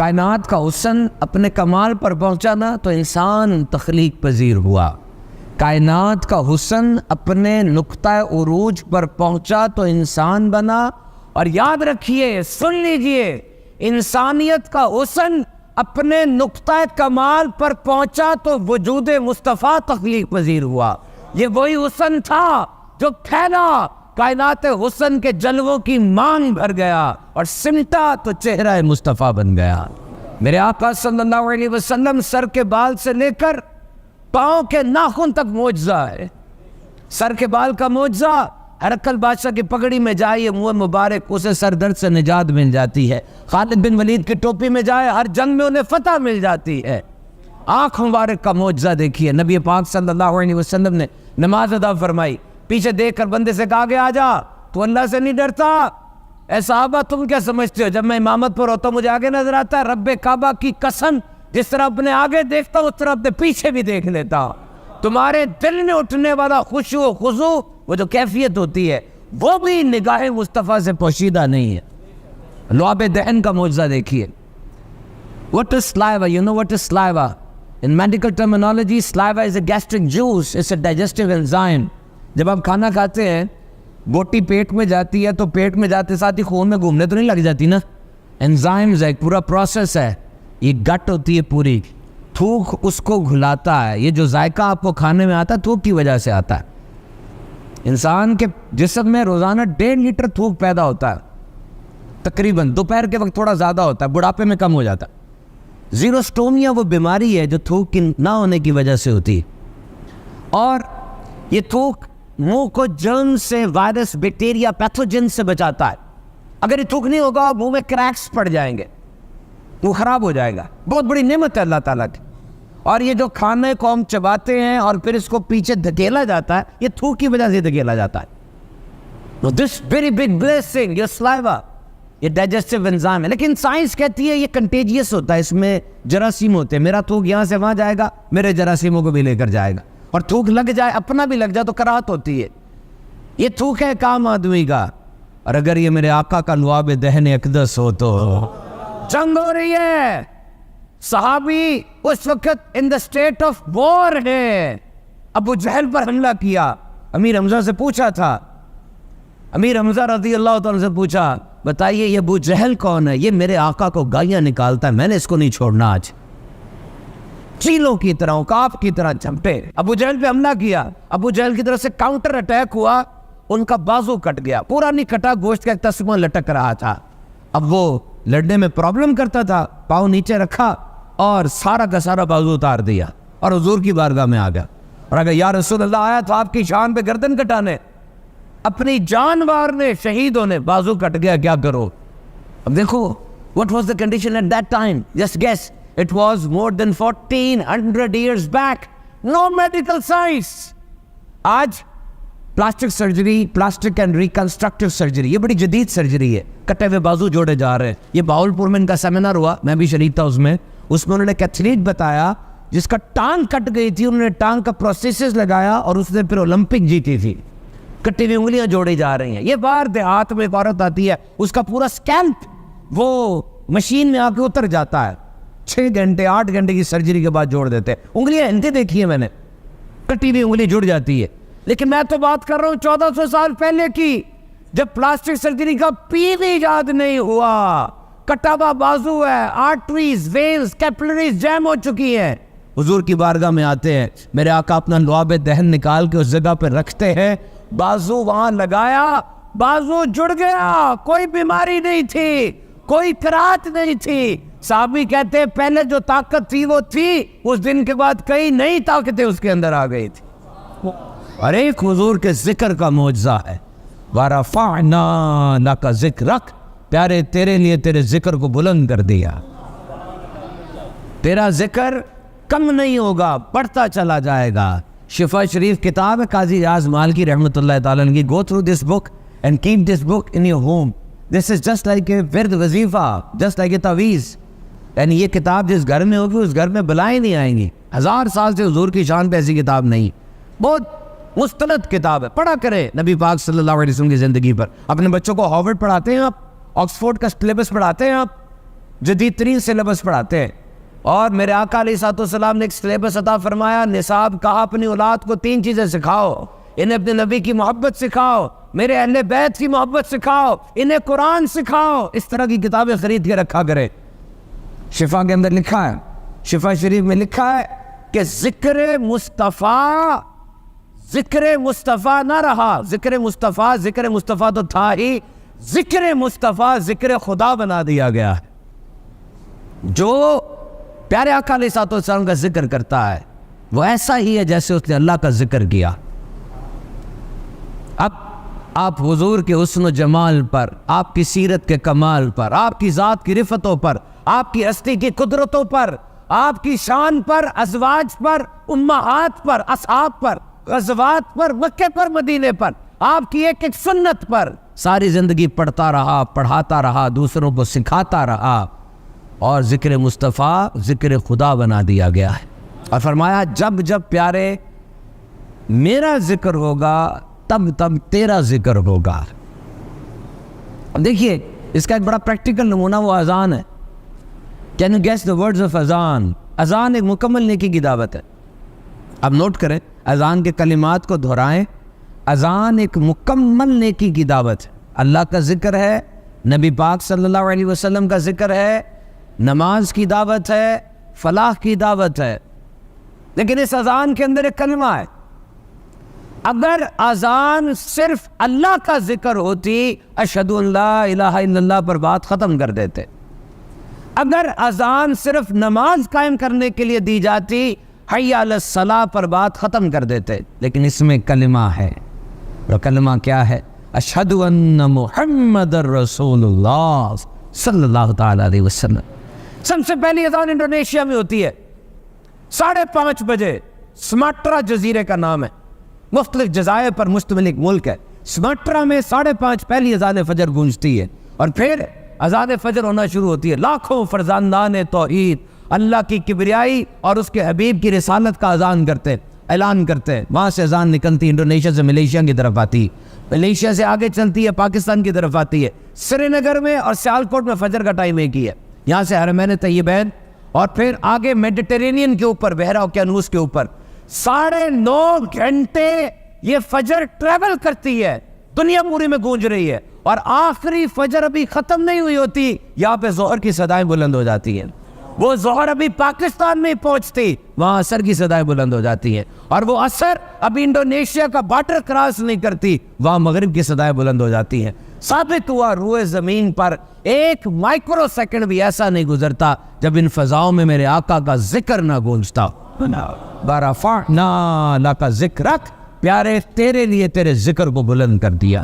کائنات کا حسن اپنے کمال پر پہنچا نا تو انسان تخلیق پذیر ہوا. کائنات کا حسن اپنے نقطہ عروج پر پہنچا تو انسان بنا. اور یاد رکھیے، سن لیجئے، انسانیت کا حسن اپنے نقطہ کمال پر پہنچا تو وجود مصطفیٰ تخلیق پذیر ہوا. یہ وہی حسن تھا جو پھیلا، کائنات حسن کے جلووں کی مانگ بھر گیا اور سمٹا تو چہرہ مصطفیٰ بن گیا. میرے آقا صلی اللہ علیہ وسلم سر کے بال سے لے کر پاؤں کے ناخن تک معجزہ ہے. سر کے بال کا معجزہ، ہرقل بادشاہ کی پگڑی میں جائے منہ مبارک، اسے سر درد سے نجات مل جاتی ہے. خالد بن ولید کی ٹوپی میں جائے، ہر جنگ میں انہیں فتح مل جاتی ہے. آنکھ مبارک کا معجزہ دیکھیے، نبی پاک صلی اللہ علیہ وسلم نے نماز ادا فرمائی، پیچھے دیکھ کر بندے سے کہا کہ آ جا، تو اللہ سے نہیں ڈرتا؟ اے صحابہ تم کیا سمجھتے ہو، جب میں امامت پر ہوتا ہوں مجھے آگے نظر آتا ہے؟ رب کعبہ کی قسم، جس طرح اپنے آگے دیکھتا ہوں اس طرح اپنے پیچھے بھی دیکھ لیتا ہوں. تمہارے دل میں اٹھنے والا خشوع و خضوع، وہ جو کیفیت ہوتی ہے، وہ بھی نگاہ مصطفیٰ سے پوشیدہ نہیں ہے. لعاب دہن کا معجزہ دیکھیے. What is saliva? You know what is saliva? In medical terminology, saliva is a gastric juice. It's a digestive enzyme. جب آپ کھانا کھاتے ہیں، بوٹی پیٹ میں جاتی ہے تو پیٹ میں جاتے ساتھ ہی خون میں گھومنے تو نہیں لگ جاتی نا. انزائمز ہے، ایک پورا پروسیس ہے. یہ گٹ ہوتی ہے پوری، تھوک اس کو گھلاتا ہے. یہ جو ذائقہ آپ کو کھانے میں آتا ہے تھوک کی وجہ سے آتا ہے. انسان کے جسم میں روزانہ 1.5 لیٹر تھوک پیدا ہوتا ہے تقریباً. دوپہر کے وقت تھوڑا زیادہ ہوتا ہے، بڑھاپے میں کم ہو جاتا ہے. زیروسٹومیا وہ بیماری ہے جو تھوک کی نہ ہونے کی وجہ سے ہوتی ہے. اور یہ تھوک منہ کو جرم سے، وائرس، بیکٹیریا، پیتھوجن سے بچاتا ہے. اگر یہ تھوک نہیں ہوگا منہ میں کریکس پڑ جائیں گے، وہ خراب ہو جائے گا. بہت بڑی نعمت ہے اللہ تعالیٰ کی. اور یہ جو کھانے کو ہم چباتے ہیں اور پھر اس کو پیچھے دھکیلا جاتا ہے، یہ تھوک کی وجہ سے دھکیلا جاتا ہے. This very big blessing your سلائیوا، یہ ڈائجسٹیو انزائم ہے. لیکن سائنس کہتی ہے یہ کنٹیجیس ہوتا ہے، اس میں جراثیم ہوتے ہیں. میرا تھوک یہاں سے وہاں جائے گا، میرے جراثیموں کو بھی لے کر جائے گا. اور تھوک لگ جائے، اپنا بھی لگ جائے تو کراہت ہوتی ہے. یہ تھوک ہے کام آدمی کا. اور اگر یہ میرے آقا کا لعاب دہن اقدس ہو تو جنگ ہو رہی ہے. صحابی اس وقت ان دا اسٹیٹ آف وار ہے. ابو جہل پر حملہ کیا. امیر حمزہ سے پوچھا تھا، امیر حمزہ رضی اللہ تعالیٰ سے پوچھا، بتائیے یہ ابو جہل کون ہے؟ یہ میرے آقا کو گالیاں نکالتا ہے، میں نے اس کو نہیں چھوڑنا. آج چیلوں کی طرح، عقاب کی طرح جھپٹے ابو جہل پہ حملہ کیا. ابو جہل کی طرف سے کاؤنٹر اٹیک ہوا، ان کا بازو کٹ گیا. پورا نہیں کٹا، گوشت کا ایک تسمہ لٹک رہا تھا. اب وہ لڑنے میں پرابلم کرتا تھا، پاؤں نیچے رکھا اور سارا کا سارا بازو اتار دیا اور حضور کی بارگاہ میں آ گیا. اور اگر یا رسول اللہ آیا تو آپ کی شان پہ گردن کٹانے، اپنی جان مارنے، شہید ہونے. بازو کٹ گیا، کیا کرو؟ اب دیکھو what was the condition at that time. Just guess. It was more than 1400 years back. No medical science. آج plastic surgery, plastic and reconstructive surgery, یہ بڑی جدید سرجری ہے. کٹے ہوئے بازو جوڑے جا رہے ہیں. یہ باول پور میں ان کا سیمینار ہوا، میں بھی شریک تھا اس میں انہوں نے ایک ایتھلیٹ بتایا جس کا ٹانگ کٹ گئی تھی، انہوں نے ٹانگ کا پروسیسز لگایا اور اس نے پھر اولمپک جیتی تھی. کٹی ہوئی انگلیاں جوڑی جا رہی ہیں. یہ باہر دیہات میں ایک عورت آتی ہے، اس کا پورا اسکیلپ وہ مشین میں آ کے اتر جاتا ہے. 6 گھنٹے 8 گھنٹے کی سرجری کے بعد جوڑ دیتے ہیں. انگلیاں ہلتی دیکھی ہیں میں نے، کٹی ہوئی انگلی جڑ جاتی ہے. لیکن میں تو بات کر رہا ہوں 1400 سال پہلے کی، جب پلاسٹک سرجری کا پی بھی ایجاد نہیں ہوا. کٹا ہوا بازو ہے، آرٹریز، وینز، کیپلریز جیم ہو چکی ہیں. حضور کی بارگاہ میں آتے ہیں، میرے آقا اپنا لعاب دہن نکال کے اس جگہ پہ رکھتے ہیں. بازو وہاں لگایا، بازو جڑ گیا. کوئی بیماری نہیں تھی، کوئی کراہت نہیں تھی. صحابی کہتے ہیں پہلے جو طاقت تھی وہ تھی، اس دن کے بعد کئی نئی طاقتیں اس کے اندر آ گئی تھی. اور ایک حضور کے ذکر کا معجزہ ہے. وَرَفَعْنَا لَكَ ذِكْرَكَ، پیارے تیرے لیے تیرے ذکر کو بلند کر دیا. تیرا ذکر کم نہیں ہوگا، بڑھتا چلا جائے گا. شفا شریف کتاب ہے قاضی ریاض مالکی رحمۃ اللہ تعالیٰ عنہ کی. Go through this book and keep this book in your home. This is just like a ورد وظیفہ، جسٹ لائک اے تعویذ. یعنی یہ کتاب جس گھر میں ہوگی اس گھر میں بلائیں نہیں آئیں گی. 1000 سال سے حضور کی شان پہ ایسی کتاب نہیں. بہت مستند کتاب ہے، پڑھا کریں نبی پاک صلی اللہ علیہ وسلم کی زندگی پر. اپنے بچوں کو ہارورڈ پڑھاتے ہیں آپ، آکسفورڈ کا سلیبس پڑھاتے ہیں آپ، جدید ترین سلیبس پڑھاتے ہیں، اور میرے آقا علیہ الصلوۃ والسلام نے ایک سلیبس عطا فرمایا، نصاب کہا اپنی اولاد کو 3 چیزیں سکھاؤ، انہیں اپنے نبی کی محبت سکھاؤ، میرے اہل بیت کی محبت سکھاؤ، انہیں قرآن سکھاؤ۔ اس طرح کی کتابیں خرید کے رکھا کرے۔ شفا کے اندر لکھا ہے، شفا شریف میں لکھا ہے کہ ذکر مصطفیٰ نہ رہا، ذکر مصطفیٰ تو تھا ہی، ذکر مصطفیٰ ذکر خدا بنا دیا گیا ہے۔ جو پیارے آقا علیہ الصلوۃ والسلام کا ذکر کرتا ہے وہ ایسا ہی ہے جیسے اس نے اللہ کا ذکر کیا۔ اب آپ حضور کے حسن و جمال پر، آپ کی سیرت کے کمال پر، آپ کی ذات کی رفتوں پر، آپ کی ہستی کی قدرتوں پر، آپ کی شان پر، ازواج پر، امہات پر، اصحاب پر، غزوات پر، مکے پر، مدینے پر، آپ کی ایک ایک سنت پر ساری زندگی پڑھتا رہا، پڑھاتا رہا، دوسروں کو سکھاتا رہا، اور ذکر مصطفیٰ ذکر خدا بنا دیا گیا ہے۔ اور فرمایا جب جب پیارے میرا ذکر ہوگا تب تب تیرا ذکر ہوگا۔ اب دیکھیے اس کا ایک بڑا پریکٹیکل نمونہ وہ اذان ہے۔ Can you guess the words of اذان؟ اذان ایک مکمل نیکی کی دعوت ہے۔ اب نوٹ کریں، اذان کے کلمات کو دہرائیں، اذان ایک مکمل نیکی کی دعوت ہے۔ اللہ کا ذکر ہے، نبی پاک صلی اللہ علیہ وسلم کا ذکر ہے، نماز کی دعوت ہے، فلاح کی دعوت ہے۔ لیکن اس اذان کے اندر ایک کلمہ ہے۔ اگر اذان صرف اللہ کا ذکر ہوتی، اشہد ان لا الہ الا اللہ پر بات ختم کر دیتے۔ اگر اذان صرف نماز قائم کرنے کے لیے دی جاتی، حی علی الصلاۃ پر بات ختم کر دیتے۔ لیکن اس میں کلمہ ہے، اور کلمہ کیا ہے؟ اشہد ان محمد رسول اللہ صلی اللہ تعالی علیہ وسلم۔ سب سے پہلی اذان انڈونیشیا میں ہوتی ہے 5:30 بجے۔ سماٹرا جزیرے کا نام ہے، مختلف جزائر پر مشتمل ایک ملک ہے۔ سماٹرا میں 5:30 پہلی اذان فجر گونجتی ہے، اور پھر اذان فجر ہونا شروع ہوتی ہے۔ لاکھوں فرزندان توحید اللہ کی کبریائی اور اس کے حبیب کی رسالت کا اذان کرتے، اعلان کرتے ہیں۔ وہاں سے اذان نکلتی، انڈونیشیا سے ملیشیا کی طرف آتی، ملیشیا سے آگے چلتی ہے، پاکستان کی طرف آتی ہے۔ سری نگر میں اور سیالکوٹ میں فجر کا ٹائم ایک ہی ہے۔ یہاں سے حرمین طیبین اور پھر آگے میڈیٹرینین کے اوپر، بحیرہ اوقیانوس کے اوپر 9.5 گھنٹے یہ فجر ٹریول کرتی ہے، دنیا پوری میں گونج رہی ہے، اور آخری فجر ابھی ختم نہیں ہوئی ہوتی، یہاں پہ ظہر کی صدائیں بلند ہو جاتی ہیں۔ وہ ظہر ابھی پاکستان میں پہنچتی، وہاں عصر کی صدائیں بلند ہو جاتی ہیں، اور وہ عصر ابھی انڈونیشیا کا بارڈر کراس نہیں کرتی، وہاں مغرب کی صدائیں بلند ہو جاتی ہیں۔ ثابت ہوا روئے زمین پر ایک مائکرو سیکنڈ بھی ایسا نہیں گزرتا جب ان فضاؤں میں میرے آقا کا ذکر نہ گونجتا۔ بَرَفَعْنَا لَكَ ذِكْرَكَ، پیارے تیرے لیے تیرے ذکر کو بلند کر دیا۔